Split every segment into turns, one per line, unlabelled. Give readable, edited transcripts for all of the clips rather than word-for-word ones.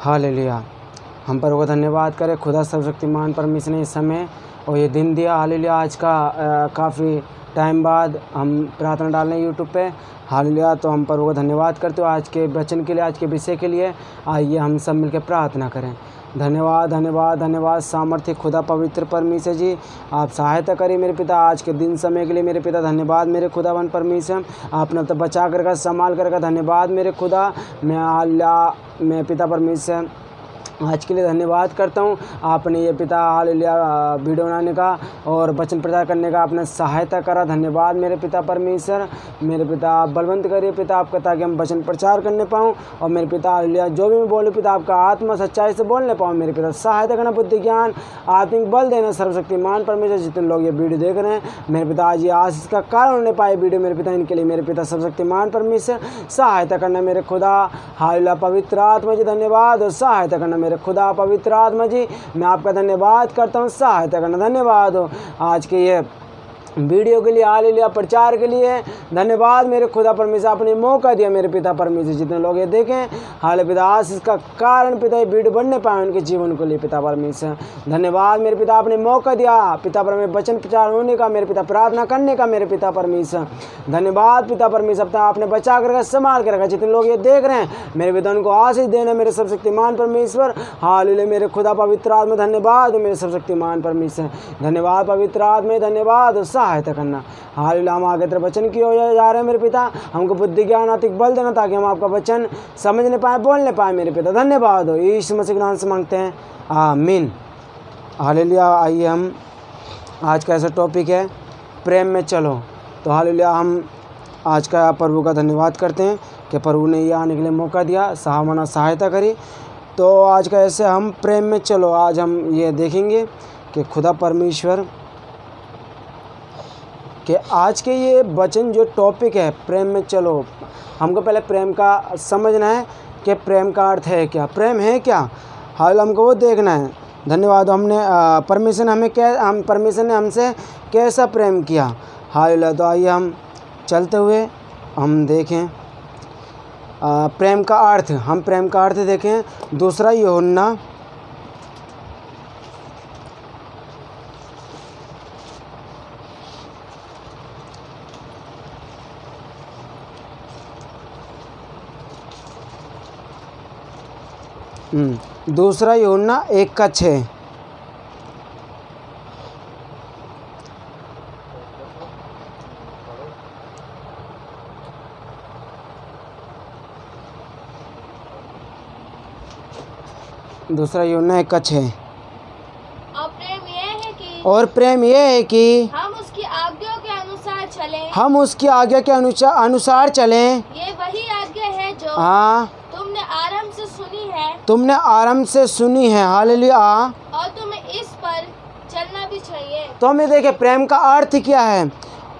Hallelujah. हम प्रभु को धन्यवाद करें, खुदा सर्वशक्तिमान परमेश्वर ने इस समय और ये दिन दिया। हालेलुया। आज का काफ़ी टाइम बाद हम प्रार्थना डाल रहे हैं यूट्यूब पे। हालेलुया। तो हम प्रभु को धन्यवाद करते हो आज के वचन के लिए, आज के विषय के लिए। आइए हम सब मिलकर प्रार्थना करें। धन्यवाद धन्यवाद धन्यवाद सामर्थ्य खुदा पवित्र परमेश्वर जी, आप सहायता करिए मेरे पिता आज के दिन समय के लिए मेरे पिता। धन्यवाद मेरे खुदावन परमेश्वर, आपने तो बचा कर संभाल कर। धन्यवाद मेरे खुदा। मैं पिता परमेश्वर आज के लिए धन्यवाद करता हूँ। आपने ये पिता हालेलुया वीडियो बनाने का और वचन प्रचार करने का आपने सहायता करा। धन्यवाद मेरे पिता परमेश्वर। मेरे पिता आप बलवंत करिए पिता आपका, ताकि हम वचन प्रचार करने पाऊँ। और मेरे पिता हालेलुया जो भी मैं बोलूँ पिता आपका आत्मा सच्चाई से बोलने पाऊँ। मेरे पिता सहायता करना, बुद्धि ज्ञान आत्मिक बल देना। सर्वशक्तिमान परमेश्वर जितने लोग ये वीडियो देख रहे हैं मेरे पिता आज ये आशीष का कारण होने पाए वीडियो मेरे पिता, इनके लिए मेरे पिता सर्वशक्तिमान परमेश्वर सहायता करना मेरे खुदा। हालेलुया पवित्र आत्मा जी धन्यवाद और सहायता करना मेरे खुदा। पवित्र आत्मा जी मैं आपका धन्यवाद करता हूँ, सहायता करना। धन्यवाद हो आज के ये वीडियो के लिए, हालेलुया प्रचार के लिए। धन्यवाद मेरे खुदा परमेश्वर, आपने मौका दिया मेरे पिता परमेश्वर। जितने लोग ये देखें हाले पिता आशीष का कारण पिता ये वीडियो बढ़ने पाए उनके जीवन को लिए पिता परमेश्वर। धन्यवाद मेरे पिता, आपने मौका दिया पिता परमेश्वर वचन प्रचार होने का, मेरे पिता प्रार्थना करने का मेरे पिता परमेश्वर। धन्यवाद पिता परमेश्वर, आपने बचा कर संभाल कर रखा। जितने लोग ये देख रहे हैं मेरे पिता उनको आशीष देना मेरे सर्वशक्तिमान परमेश्वर। हालेलुया मेरे खुदा पवित्र आत्मा धन्यवाद मेरे सर्वशक्तिमान परमेश्वर। धन्यवाद पवित्र आत्मा धन्यवाद सहायता करना। हालेलुया हम आगे तेरे वचन की ओर जा रहे हैं मेरे पिता, हमको बुद्धि ज्ञान आत्मिक बल देना ताकि हम आपका वचन समझने पाए बोलने पाए मेरे पिता। धन्यवाद हो यीशु मसीह के नाम से मांगते हैं, आमीन। हालेलुया। आइए हम आज का ऐसा टॉपिक है प्रेम में चलो। तो हालेलुया हम आज का प्रभु का धन्यवाद करते हैं कि प्रभु ने ये आने के लिए मौका दिया, सहामना सहायता करी। तो आज का ऐसे हम प्रेम में चलो आज हम ये देखेंगे कि खुदा परमेश्वर कि आज के ये वचन जो टॉपिक है प्रेम में चलो, हमको पहले प्रेम का समझना है कि प्रेम का अर्थ है क्या, प्रेम है क्या। हाल हमको वो देखना है। धन्यवाद। हमने परमेश्वर ने हमसे कैसा प्रेम किया। हाल तो आइए हम चलते हुए हम देखें प्रेम का अर्थ। हम प्रेम का अर्थ देखें। दूसरा यूहन्ना दूसरा यूहन्ना 1:6। दूसरा यूहन्ना 1:6। और प्रेम यह है कि
हम उसकी आज्ञा के अनुसार चलें।
हम उसकी आज्ञा के अनुसार चलें।
ये वही आज्ञा है जो तुमने आरंभ से सुनी है।
तुमने आरंभ से सुनी है। हालेलुया।
और तुम्हें इस पर चलना भी चाहिए।
तो हमें देखे प्रेम का अर्थ क्या है।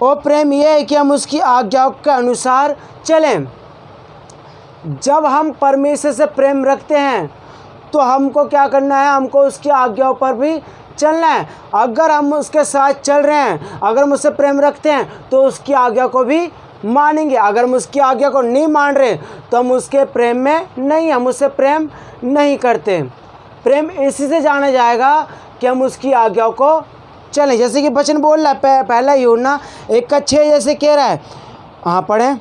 और प्रेम यह है कि हम उसकी आज्ञाओं के अनुसार चलें। जब हम परमेश्वर से प्रेम रखते हैं तो हमको क्या करना है, हमको उसकी आज्ञाओं पर भी चलना है। अगर हम उसके साथ चल रहे हैं, अगर हम उससे प्रेम रखते हैं तो उसकी आज्ञा को भी मानेंगे। अगर हम उसकी आज्ञा को नहीं मान रहे तो हम उसके प्रेम में नहीं, हम उससे प्रेम नहीं करते। प्रेम इसी से जाना जाएगा कि हम उसकी आज्ञाओं को चलें। जैसे कि वचन बोल रहा है पहला यूहन्ना 1:6 जैसे कह रहा है। हाँ पढ़ें।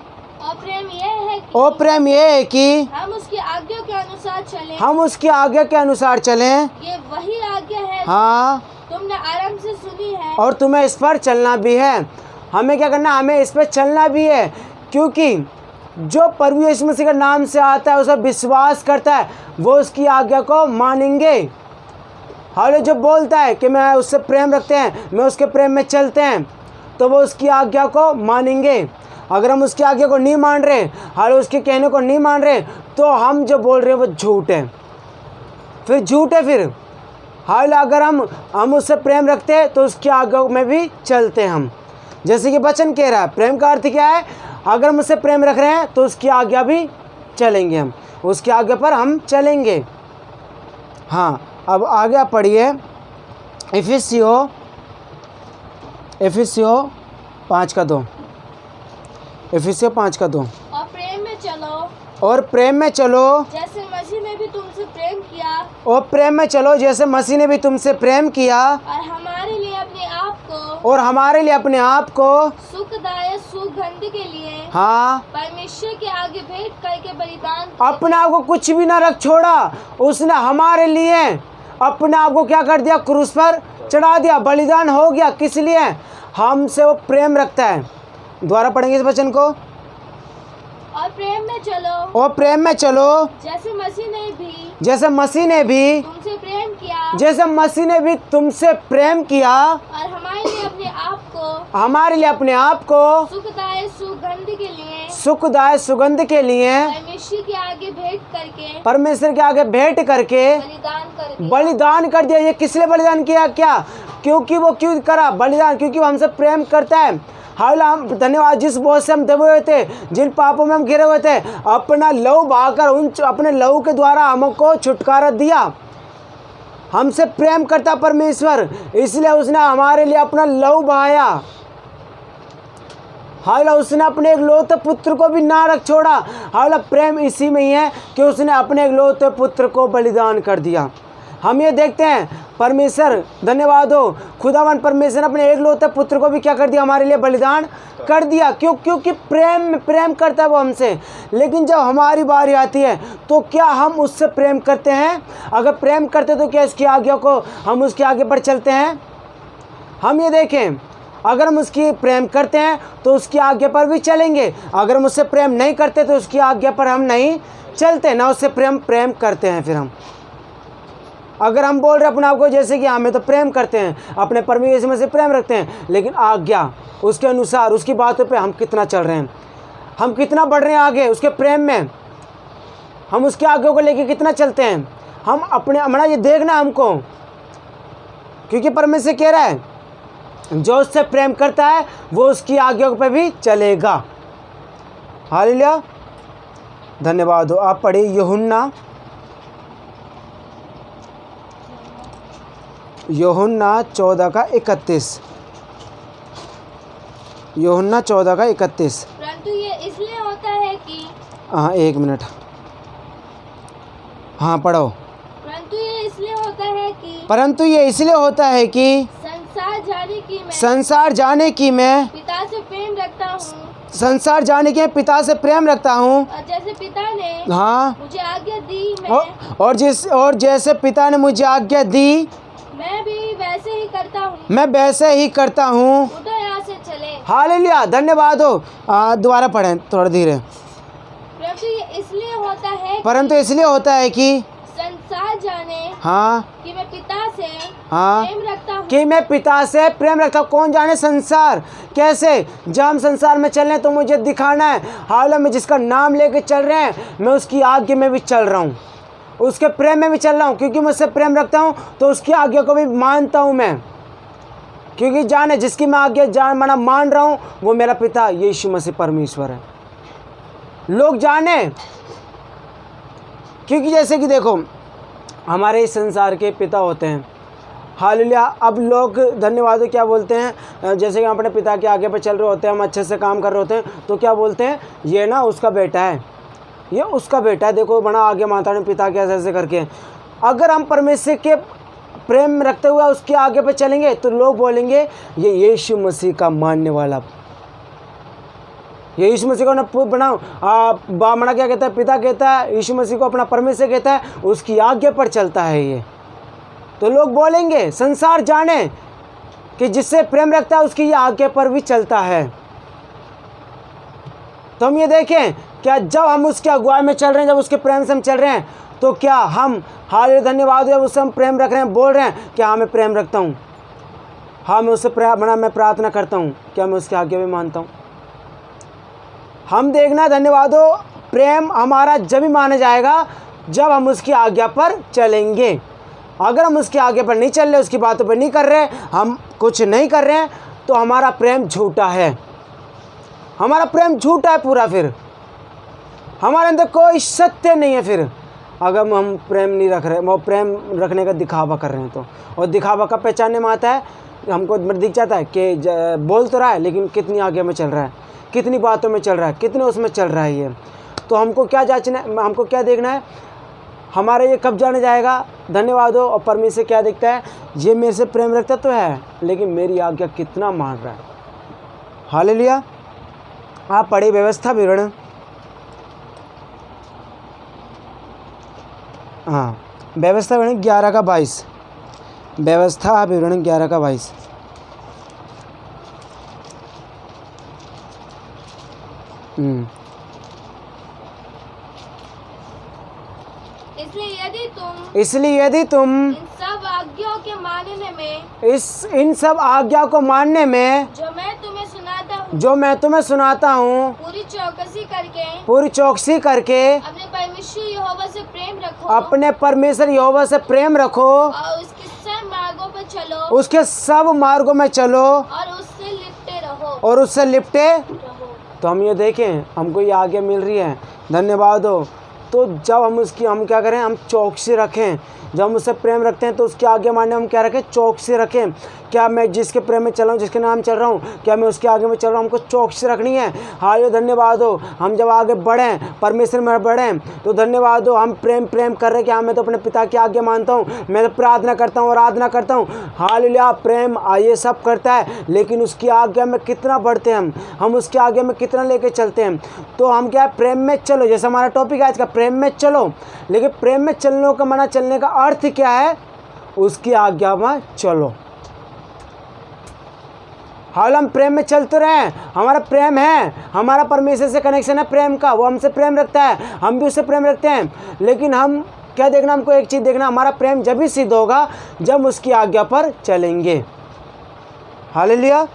और प्रेम यह है कि
हम उसकी आज्ञा के अनुसार चलें।
हम उसकी आज्ञा के अनुसार चलें।
ये वही आज्ञा है
हाँ
तुमने आरंभ से सुनी है।
और तुम्हें इस पर चलना भी है। हमें क्या करना, हमें इस पर चलना भी है। क्योंकि जो प्रभु यीशु मसीह के नाम से आता है, उसे विश्वास करता है, वो उसकी आज्ञा को मानेंगे। हाले जो बोलता है कि मैं उससे प्रेम रखते हैं, मैं उसके प्रेम में चलते हैं, तो वो उसकी आज्ञा को मानेंगे। अगर हम उसकी आज्ञा को नहीं मान रहे, हाले उसके कहने को नहीं मान रहे, तो हम जो बोल रहे हैं वो झूठ है, फिर झूठ है। फिर हाल अगर हम उससे प्रेम रखते हैं तो उसकी आज्ञा में भी चलते हैं हम। जैसे कि वचन कह रहा है, प्रेम का अर्थ क्या है, अगर हम उससे प्रेम रख रहे हैं तो उसकी आज्ञा भी चलेंगे, हम उसकी आज्ञा पर हम चलेंगे। हाँ अब आगे पढ़िए इफिसियों 5:2। इफिसियों 5:2।
और प्रेम में चलो
और प्रेम में चलो
जैसे मसीह ने भी तुमसे प्रेम किया,
और प्रेम में चलो जैसे मसीह ने भी तुमसे प्रेम किया,
और हमारे लिए अपने आप को
और हमारे लिए अपने आप को
सुखदायक सुगंध के लिए
हाँ
परमेश्वर के आगे भेंट करके बलिदान
अपने आप को कुछ भी ना रख छोड़ा। उसने हमारे लिए अपने आप को क्या कर दिया? क्रूस पर चढ़ा दिया, बलिदान हो गया। किस लिए? हमसे वो प्रेम रखता है। दोबारा पढ़ेंगे इस वचन को।
और प्रेम में चलो
और प्रेम में चलो
जैसे मसीह ने भी
तुमसे प्रेम किया, जैसे मसीह ने भी तुमसे प्रेम किया,
और हमारे लिए
अपने आप को
सुखदायक
सुगंध के लिए परमेश्वर के आगे भेंट करके बलिदान कर दिया। ये किस लिए बलिदान किया? क्या? क्योंकि वो क्यों करा बलिदान? क्योंकि वो हमसे प्रेम करता है। हाल हम धन्यवाद, जिस बोझ से हम दबे हुए थे, जिन पापों में हम घिरे हुए थे, अपना लहू बहाकर अपने लहू के द्वारा हमको छुटकारा दिया। हमसे प्रेम करता परमेश्वर, इसलिए उसने हमारे लिए अपना लहू बहाया। हाल उसने अपने एक लौते पुत्र को भी ना रख छोड़ा। हाल प्रेम इसी में ही है कि उसने अपने एक लौते पुत्र को बलिदान कर दिया। हम ये देखते हैं परमेश्वर, धन्यवाद हो खुदावन, परमेश्वर ने अपने एक लौते पुत्र को भी क्या कर दिया? हमारे लिए बलिदान कर दिया। क्योंकि प्रेम करता है वो हमसे। लेकिन जब हमारी बारी आती है तो क्या हम उससे प्रेम करते हैं? अगर प्रेम करते तो क्या इसकी आज्ञा को हम उसके आगे पर चलते हैं? हम ये देखें, अगर हम उसकी प्रेम करते हैं तो उसकी आज्ञा पर भी चलेंगे। अगर हम उससे प्रेम नहीं करते तो उसकी आज्ञा पर हम नहीं चलते, ना उससे प्रेम करते हैं। फिर हम अगर हम बोल रहे अपने आप को जैसे कि हमें तो प्रेम करते हैं, अपने परमेश्वर में से प्रेम रखते हैं, लेकिन आज्ञा उसके अनुसार उसकी बातों पे हम कितना चल रहे हैं, हम कितना बढ़ रहे हैं आगे उसके प्रेम में, हम उसके आज्ञा को लेके कितना चलते हैं। हम अपने हमारा ये देखना हमको, क्योंकि परमेश्वर कह रहा है जो उससे प्रेम करता है वो उसकी आज्ञा पे भी चलेगा। हालेलुया, धन्यवाद हो। आप पढ़िए यूहन्ना 14:31। यूहन्ना 14:31।
परंतु ये इसलिए होता है कि
हाँ, एक मिनट, हाँ पढ़ो।
परंतु ये इसलिए होता है कि संसार जाने की मैं पिता से प्रेम रखता हूँ।
संसार जाने के पिता से प्रेम रखता हूँ,
और जैसे पिता ने
हाँ
मुझे आज्ञा दी
और जैसे पिता ने मुझे आज्ञा दी
मैं भी वैसे ही करता हूँ। उठो यहाँ से चले।
हालेलुया, धन्यवाद हो। दोबारा पढ़ें थोड़ा धीरे।
परंतु ये इसलिए होता है कि संसार जाने
हाँ
कि मैं पिता से
हाँ
प्रेम रखता हूँ।
कि मैं पिता से प्रेम रखता हूँ। कौन जाने संसार कैसे? जब हम संसार में चल रहे हैं तो मुझे दिखाना है, हाल में जिसका नाम लेके चल रहे हैं मैं उसकी आज्ञा में भी चल रहा हूँ, उसके प्रेम में भी चल रहा हूँ। क्योंकि मैं उससे प्रेम रखता हूँ तो उसकी आज्ञा को भी मानता हूँ मैं। क्योंकि जाने जिसकी मैं आज्ञा मान रहा हूँ वो मेरा पिता यीशु मसीह परमेश्वर है। लोग जाने, क्योंकि जैसे कि देखो हमारे इस संसार के पिता होते हैं। हालेलुया। अब लोग धन्यवाद क्या बोलते हैं, जैसे कि हम अपने पिता के आगे पर चल रहे होते हैं, हम अच्छे से काम कर रहे होते हैं, तो क्या बोलते हैं? ये ना उसका बेटा है, ये उसका बेटा है, देखो बड़ा आगे माता ने पिता के ऐसे करके। अगर हम परमेश्वर के प्रेम रखते हुए उसके आगे पे चलेंगे तो लोग बोलेंगे ये यीशु मसीह का मानने वाला, ये यीशु मसीह को ना बना क्या कहता है? पिता कहता है, यीशु मसीह को अपना परमेश्वर कहता है, उसकी आज्ञा पर चलता है ये। तो लोग बोलेंगे, संसार जाने कि जिससे प्रेम रखता है उसकी ये आज्ञा पर भी चलता है। तो हम ये देखें क्या जब हम उसके अगुवाई में चल रहे हैं, जब उसके प्रेम से हम चल रहे हैं, तो क्या हम हाल धन्यवाद जब उससे हम प्रेम रख रहे हैं, बोल रहे हैं क्या मैं प्रेम रखता हूँ, हाँ मैं उससे मैं प्रार्थना करता हूँ, क्या मैं उसकी आज्ञा भी मानता हूँ? हम देखना धन्यवाद हो, प्रेम हमारा जब भी माना जाएगा जब हम उसकी आज्ञा पर चलेंगे। अगर हम उसकी आज्ञा पर नहीं चल रहे, उसकी बातों पर नहीं कर रहे, हम कुछ नहीं कर रहे हैं, तो हमारा प्रेम झूठा है, हमारा प्रेम झूठा है पूरा। फिर हमारे अंदर कोई सत्य नहीं है। फिर अगर हम प्रेम नहीं रख रहे, वो प्रेम रखने का दिखावा कर रहे हैं तो, और दिखावा का पहचानने में आता है हमको दिख जाता है कि बोल तो रहा है लेकिन कितनी आगे में चल रहा है, कितनी बातों में चल रहा है, कितने उसमें चल रहा है ये। तो हमको क्या जांचना, हमको क्या देखना है, हमारा ये कब जाने जाएगा। धन्यवाद हो। और परमेश्वर क्या देखता है, ये मेरे से प्रेम रखता तो है, लेकिन मेरी आज्ञा कितना मान रहा है। हालेलुया। आप पढ़े व्यवस्था विवरण, हाँ, व्यवस्था विवरण 11:22, व्यवस्था विवरण 11:22। इसलिए यदि तुम
इन सब आज्ञाओं के मानने में,
इन सब आज्ञा को मानने में
जो मैं तुम्हें सुनाता हूँ पूरी चौकसी करके अपने परमेश्वर यहोवा से प्रेम रखो,
अपने परमेश्वर यहोवा से प्रेम रखो,
और उसके सब मार्गों पर चलो,
उसके सब मार्गों में चलो, और उससे लिपटे रहो। तो हम ये देखें, हमको ये आज्ञा मिल रही है। धन्यवाद हो। तो जब हम क्या करें, हम चौकसी रखें। जब हम उससे प्रेम रखते हैं तो उसकी आगे मानने हम क्या रखें, चौकसी रखें। क्या मैं जिसके प्रेम में चल रहा हूँ, जिसके नाम चल रहा हूँ, क्या मैं उसके आगे में चल रहा हूँ, हमको चौकसी रखनी है। हालेलुया। धन्यवाद हो। हम जब आगे बढ़ें, परमेश्वर में बढ़ें, तो धन्यवाद हो, हम प्रेम कर रहे कि हाँ मैं तो अपने पिता की आज्ञा मानता हूँ, मैं तो प्रार्थना करता हूँ, आराधना करता हूँ। हालेलुया। प्रेम ये सब करता है, लेकिन उसकी आज्ञा में कितना बढ़ते हैं हम उसकी आज्ञा में कितना लेके चलते हैं। तो हम क्या है, प्रेम में चलो, जैसे हमारा टॉपिक है आज का, प्रेम में चलो। लेकिन प्रेम में चलने का माना, चलने का अर्थ क्या है, उसकी आज्ञा में चलो। हाल हम प्रेम में चलते रहे, हमारा प्रेम है, हमारा परमेश्वर से कनेक्शन है प्रेम का, वो हमसे प्रेम रखता है, हम भी उससे प्रेम रखते हैं। लेकिन हम क्या देखना, हमको एक चीज़ देखना, हमारा प्रेम जब ही सिद्ध होगा जब उसकी आज्ञा पर चलेंगे। हालेलुया।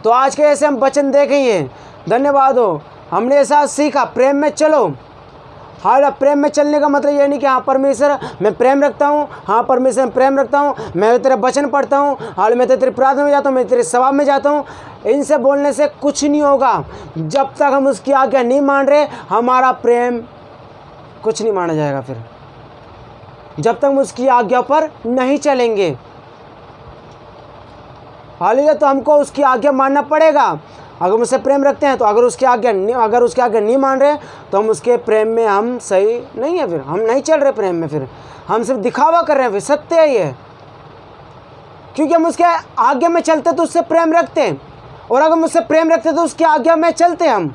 तो आज के ऐसे हम वचन देखेंगे। धन्यवाद हो। हमने ऐसा सीखा, प्रेम में चलो। हाँ, प्रेम में चलने का मतलब ये नहीं कि हाँ परमेश्वर मैं प्रेम रखता हूँ, हाँ परमेश्वर मैं प्रेम रखता हूँ, मैं तेरा वचन पढ़ता हूँ, हाल मैं तेरी प्रार्थना में जाता हूँ, मैं तेरे सवाब में जाता हूँ। इनसे बोलने से कुछ नहीं होगा। जब तक हम उसकी आज्ञा नहीं मान रहे, हमारा प्रेम कुछ नहीं माना जाएगा। फिर जब तक हम उसकी आज्ञा पर नहीं चलेंगे, हालेलुया, तो हमको उसकी आज्ञा मानना पड़ेगा। अगर हम उससे प्रेम रखते हैं तो अगर उसकी आज्ञा नहीं मान रहे, तो हम उसके प्रेम में हम सही नहीं है, फिर हम नहीं चल रहे प्रेम में, फिर हम सिर्फ दिखावा कर रहे हैं। फिर सत्य है ये, क्योंकि हम उसके आज्ञा में चलते तो उससे प्रेम रखते हैं, और अगर हम उससे प्रेम रखते तो उसकी आज्ञा में चलते हैं हम।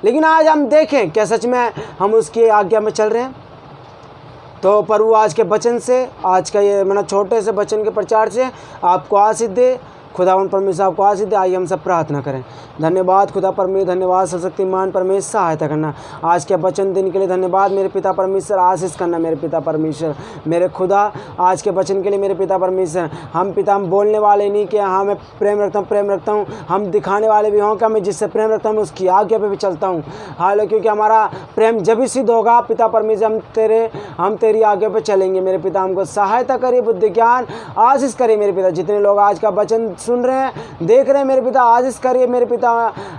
लेकिन आज हम देखें क्या सच में हम उसकी आज्ञा में चल रहे हैं। तो प्रभु आज के वचन से, आज का ये मैंने छोटे से वचन के प्रचार से आपको आशीष दे। खुदावन परमेश्वर आपको आशीष दे। आइए हम सब प्रार्थना करें। धन्यवाद खुदा परमेश्वर, धन्यवाद सर्वशक्तिमान परमेश्वर, सहायता करना आज के वचन देने के लिए। धन्यवाद मेरे पिता परमेश्वर, आशीष करना मेरे पिता परमेश्वर, मेरे खुदा आज के वचन के लिए मेरे पिता परमेश्वर। हम पिता, हम बोलने वाले नहीं कि हाँ मैं प्रेम रखता हूँ, हम दिखाने वाले भी हों कि मैं जिससे प्रेम रखता हूँ उसकी आज्ञा पे भी चलता हूँ। हाल क्योंकि हमारा प्रेम जब भी सिद्ध होगा पिता परमेश्वर, हम तेरी आज्ञा पे चलेंगे। मेरे पिता हमको सहायता करिए, बुद्धि ज्ञान आशीष करिए मेरे पिता। जितने लोग आज का वचन सुन रहे हैं, देख रहे हैं, मेरे पिता आशीष करिए मेरे पिता।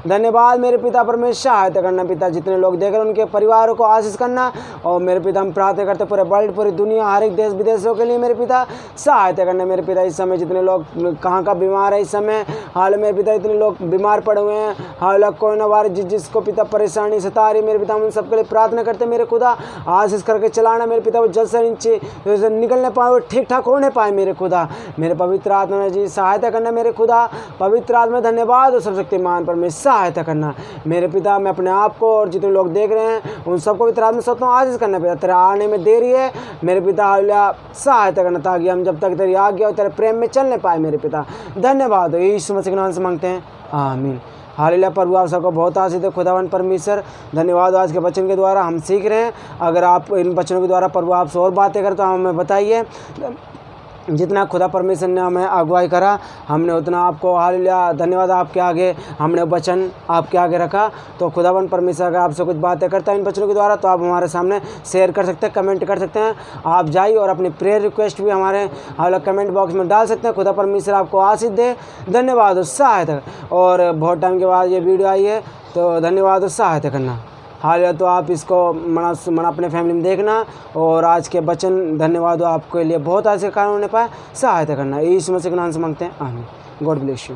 धन्यवाद मेरे पिता परमेश्वर, सहायता करना पिता। जितने लोग देख रहे हैं उनके परिवारों को आशीष करना। और मेरे पिता हम प्रार्थना करते पूरे वर्ल्ड, पूरी दुनिया, हर एक देश विदेशों के लिए मेरे पिता सहायता करना मेरे पिता। इस समय जितने लोग कहाँ बीमार है इस समय, हाल मेरे पिता इतने लोग बीमार पड़े हुए हैं, हाल कोरोना वायरस जिसको पिता परेशानी सता रही मेरे पिता, हम सबके लिए प्रार्थना करते मेरे खुदा। आशीष करके चलाना मेरे पिता, वो जल्द से नीचे निकलने पाए, वो ठीक ठाक होने पाए मेरे खुदा। मेरे पवित्र आत्मा जी सहायता करना मेरे खुदा। पवित्र आत्मा धन्यवाद और सर्वशक्तिमान परमेश्वर सहायता करना मेरे पिता। मैं अपने आप को और जितने लोग देख रहे हैं उन सबको पवित्र आत्मा सोचता हूँ आशीष करना पिता। तेरा आने में देरी है मेरे पिता, हालेलुया, सहायता करना ताकि हम जब तक तेरी आज्ञा और तेरे प्रेम में चलने पाए मेरे पिता। धन्यवाद यीशु मसीह के नाम से मांगते हैं, आमीन। हालेलुया। प्रभु आप सबको बहुत आशीष दे खुदावन परमेश्वर। धन्यवाद आज के वचन के द्वारा हम सीख रहे हैं। अगर आप इन वचनों के द्वारा प्रभु आपसे और बातें करें तो हमें बताइए। जितना खुदा परमेश्वर ने हमें अगुवाई करा हमने उतना आपको, हालेलुया, धन्यवाद आपके आगे हमने वचन आपके आगे रखा। तो खुदावन परमेश्वर अगर आपसे कुछ बातें करता है इन वचनों के द्वारा तो आप हमारे सामने शेयर कर सकते हैं, कमेंट कर सकते हैं। आप जाइए और अपनी प्रेयर रिक्वेस्ट भी हमारे कमेंट बॉक्स में डाल सकते हैं। खुदा परमेश्वर आपको आशीष दे। धन्यवाद और सहायता। और बहुत टाइम के बाद ये वीडियो आई है तो धन्यवाद और सहायता करना। हाल तो आप इसको मना अपने फैमिली में देखना। और आज के वचन धन्यवाद आपके लिए बहुत आज के कारण होने पाए, सहायता करना। यीशु मसीह के नाम से मांगते हैं, आमीन। God bless you.